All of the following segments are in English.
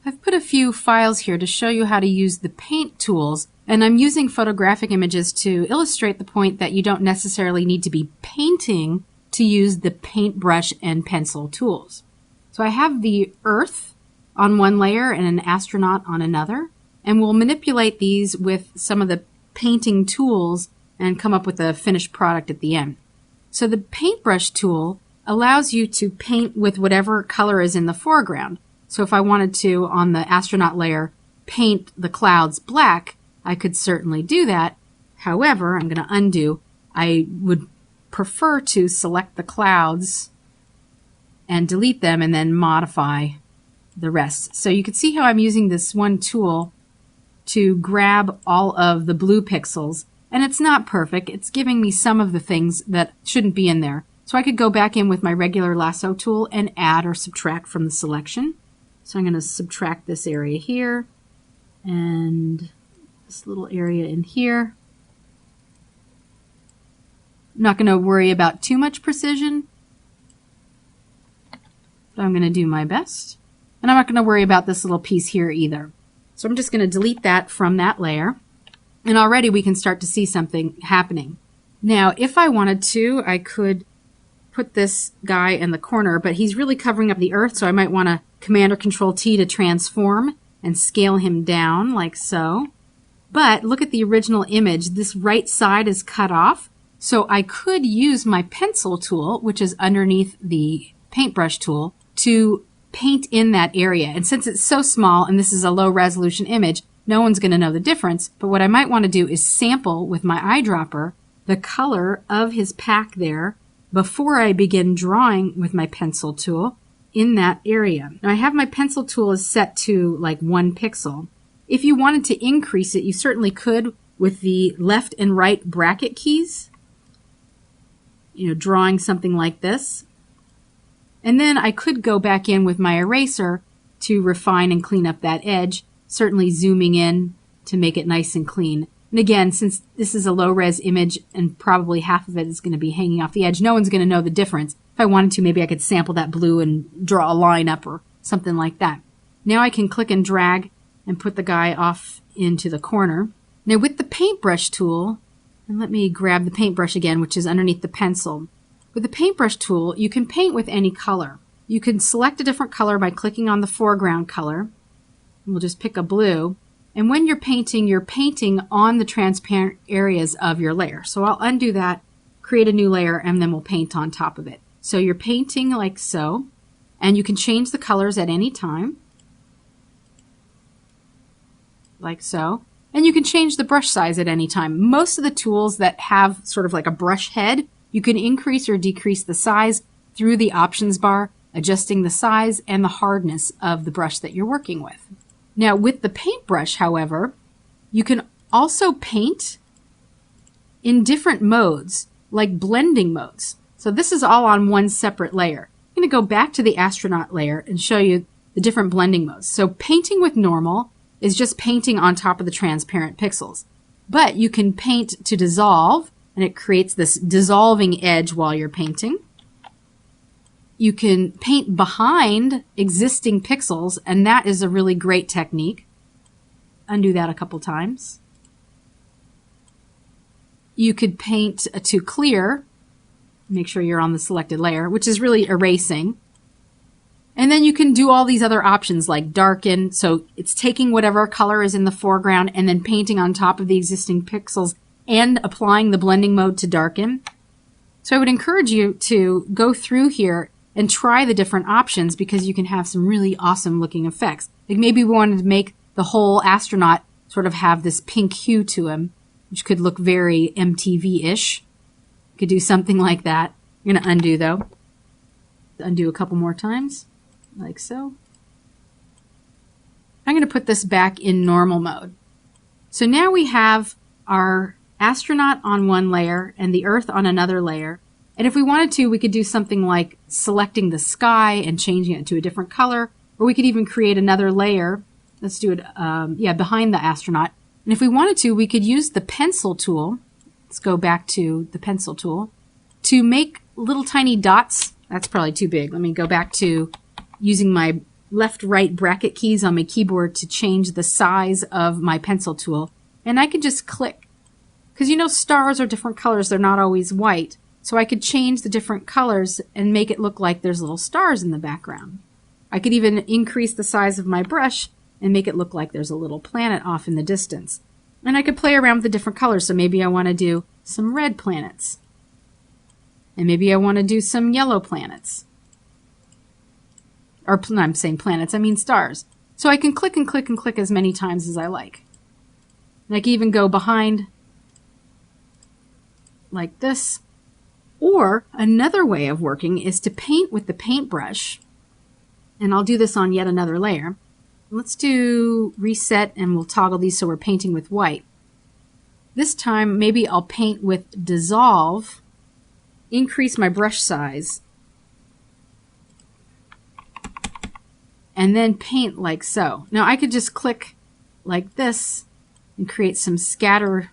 I've put a few files here to show you how to use the paint tools, and I'm using photographic images to illustrate the point that you don't necessarily need to be painting to use the paintbrush and pencil tools. So I have the Earth on one layer and an astronaut on another, and we'll manipulate these with some of the painting tools and come up with a finished product at the end. So the paintbrush tool allows you to paint with whatever color is in the foreground. So if I wanted to, on the astronaut layer, paint the clouds black, I could certainly do that. However, I'm going to undo. I would prefer to select the clouds and delete them and then modify the rest. So you can see how I'm using this one tool to grab all of the blue pixels. And it's not perfect. It's giving me some of the things that shouldn't be in there. So I could go back in with my regular lasso tool and add or subtract from the selection. So I'm going to subtract this area here and this little area in here. I'm not going to worry about too much precision, but I'm going to do my best. And I'm not going to worry about this little piece here either. So I'm just going to delete that from that layer. And already we can start to see something happening. Now, if I wanted to, I could put this guy in the corner, but he's really covering up the Earth, so I might want to Command or Control T to transform and scale him down like so. But look at the original image. This right side is cut off, so I could use my pencil tool, which is underneath the paintbrush tool, to paint in that area. And since it's so small and this is a low resolution image, no one's going to know the difference. But what I might want to do is sample with my eyedropper the color of his pack there before I begin drawing with my pencil tool in that area. Now I have my pencil tool is set to like 1 pixel. If you wanted to increase it, you certainly could with the left and right bracket keys, drawing something like this. And then I could go back in with my eraser to refine and clean up that edge, certainly zooming in to make it nice and clean. And again, since this is a low-res image and probably half of it is going to be hanging off the edge, no one's going to know the difference. If I wanted to, maybe I could sample that blue and draw a line up or something like that. Now I can click and drag and put the guy off into the corner. Now with the paintbrush tool, and let me grab the paintbrush again, which is underneath the pencil. With the paintbrush tool, you can paint with any color. You can select a different color by clicking on the foreground color. We'll just pick a blue. And when you're painting on the transparent areas of your layer. So I'll undo that, create a new layer, and then we'll paint on top of it. So you're painting like so, and you can change the colors at any time, like so. And you can change the brush size at any time. Most of the tools that have sort of like a brush head, you can increase or decrease the size through the options bar, adjusting the size and the hardness of the brush that you're working with. Now with the paintbrush, however, you can also paint in different modes, like blending modes. So this is all on one separate layer. I'm going to go back to the astronaut layer and show you the different blending modes. So painting with normal is just painting on top of the transparent pixels. But you can paint to dissolve, and it creates this dissolving edge while you're painting. You can paint behind existing pixels, and that is a really great technique. Undo that a couple times. You could paint to clear, make sure you're on the selected layer, which is really erasing. And then you can do all these other options like darken, so it's taking whatever color is in the foreground and then painting on top of the existing pixels and applying the blending mode to darken. So I would encourage you to go through here and try the different options because you can have some really awesome looking effects. Like maybe we wanted to make the whole astronaut sort of have this pink hue to him, which could look very MTV-ish. You could do something like that. I'm going to undo though. Undo a couple more times, like so. I'm going to put this back in normal mode. So now we have our astronaut on one layer and the Earth on another layer. And if we wanted to, we could do something like selecting the sky and changing it to a different color, or we could even create another layer. Let's do it, behind the astronaut. And if we wanted to, we could use the pencil tool. Let's go back to the pencil tool to make little tiny dots. That's probably too big. Let me go back to using my left, right bracket keys on my keyboard to change the size of my pencil tool. And I could just click. Because you know stars are different colors, they're not always white. So I could change the different colors and make it look like there's little stars in the background. I could even increase the size of my brush and make it look like there's a little planet off in the distance. And I could play around with the different colors. So maybe I want to do some red planets. And maybe I want to do some yellow planets. Or I'm saying planets, I mean stars. So I can click and click and click as many times as I like. And I can even go behind like this. Or another way of working is to paint with the paintbrush. And I'll do this on yet another layer. Let's do reset and we'll toggle these so we're painting with white. This time maybe I'll paint with dissolve, increase my brush size, and then paint like so. Now I could just click like this and create some scattered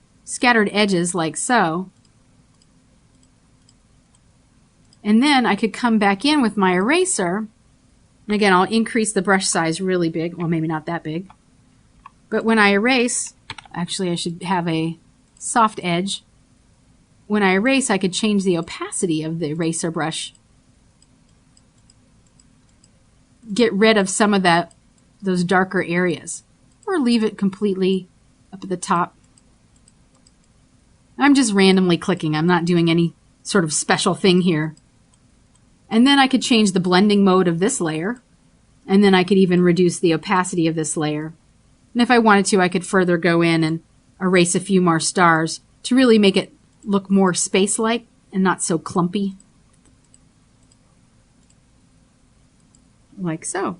edges like so. And then I could come back in with my eraser. And again, I'll increase the brush size really big. Well, maybe not that big. But when I erase, actually I should have a soft edge. When I erase, I could change the opacity of the eraser brush. Get rid of some of those darker areas. Or leave it completely up at the top. I'm just randomly clicking. I'm not doing any sort of special thing here. And then I could change the blending mode of this layer. And then I could even reduce the opacity of this layer. And if I wanted to, I could further go in and erase a few more stars to really make it look more space-like and not so clumpy. Like so.